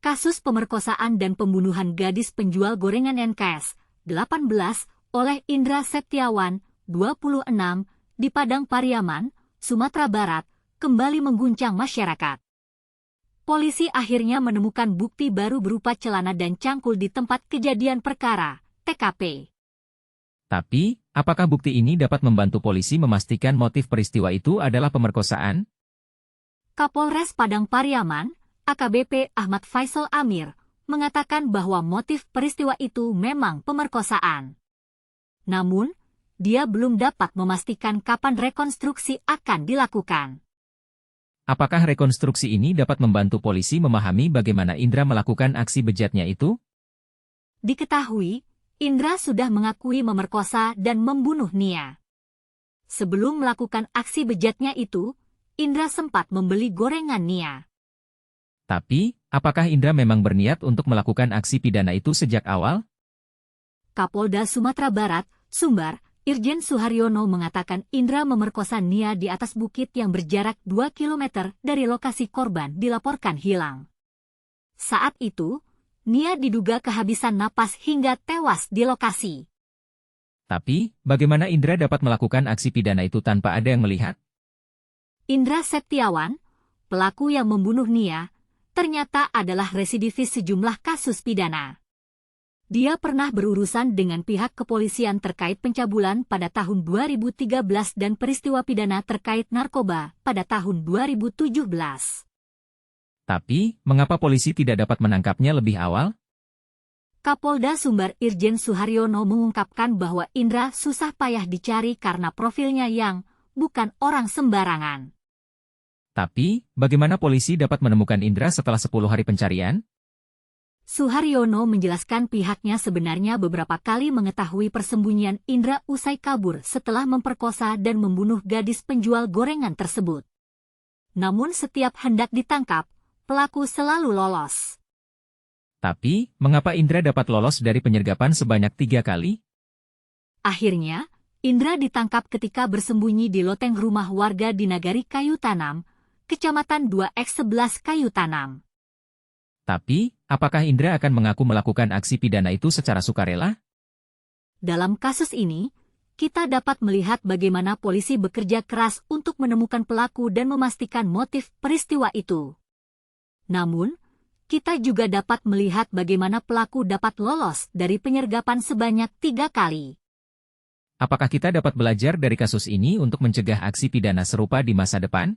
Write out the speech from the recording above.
Kasus pemerkosaan dan pembunuhan gadis penjual gorengan NKS 18 oleh Indra Septiawan, 26, di Padang Pariaman, Sumatera Barat, kembali mengguncang masyarakat. Polisi akhirnya menemukan bukti baru berupa celana dan cangkul di tempat kejadian perkara, TKP. Tapi, apakah bukti ini dapat membantu polisi memastikan motif peristiwa itu adalah pemerkosaan? Kapolres Padang Pariaman, AKBP Ahmad Faisal Amir, mengatakan bahwa motif peristiwa itu memang pemerkosaan. Namun, dia belum dapat memastikan kapan rekonstruksi akan dilakukan. Apakah rekonstruksi ini dapat membantu polisi memahami bagaimana Indra melakukan aksi bejatnya itu? Diketahui, Indra sudah mengakui memerkosa dan membunuh Nia. Sebelum melakukan aksi bejatnya itu, Indra sempat membeli gorengan Nia. Tapi, apakah Indra memang berniat untuk melakukan aksi pidana itu sejak awal? Kapolda Sumatera Barat, Sumbar, Irjen Suharyono mengatakan Indra memerkosa Nia di atas bukit yang berjarak 2 km dari lokasi korban dilaporkan hilang. Saat itu, Nia diduga kehabisan napas hingga tewas di lokasi. Tapi, bagaimana Indra dapat melakukan aksi pidana itu tanpa ada yang melihat? Indra Septiawan, pelaku yang membunuh Nia, ternyata adalah residivis sejumlah kasus pidana. Dia pernah berurusan dengan pihak kepolisian terkait pencabulan pada tahun 2013 dan peristiwa pidana terkait narkoba pada tahun 2017. Tapi, mengapa polisi tidak dapat menangkapnya lebih awal? Kapolda Sumbar Irjen Suharyono mengungkapkan bahwa Indra susah payah dicari karena profilnya yang bukan orang sembarangan. Tapi, bagaimana polisi dapat menemukan Indra setelah 10 hari pencarian? Suharyono menjelaskan pihaknya sebenarnya beberapa kali mengetahui persembunyian Indra usai kabur setelah memperkosa dan membunuh gadis penjual gorengan tersebut. Namun setiap hendak ditangkap, pelaku selalu lolos. Tapi, mengapa Indra dapat lolos dari penyergapan sebanyak 3 kali? Akhirnya, Indra ditangkap ketika bersembunyi di loteng rumah warga di Nagari Kayu Tanam, Kecamatan 2X11 Kayu Tanam. Tapi, apakah Indra akan mengaku melakukan aksi pidana itu secara sukarela? Dalam kasus ini, kita dapat melihat bagaimana polisi bekerja keras untuk menemukan pelaku dan memastikan motif peristiwa itu. Namun, kita juga dapat melihat bagaimana pelaku dapat lolos dari penyergapan sebanyak 3 kali. Apakah kita dapat belajar dari kasus ini untuk mencegah aksi pidana serupa di masa depan?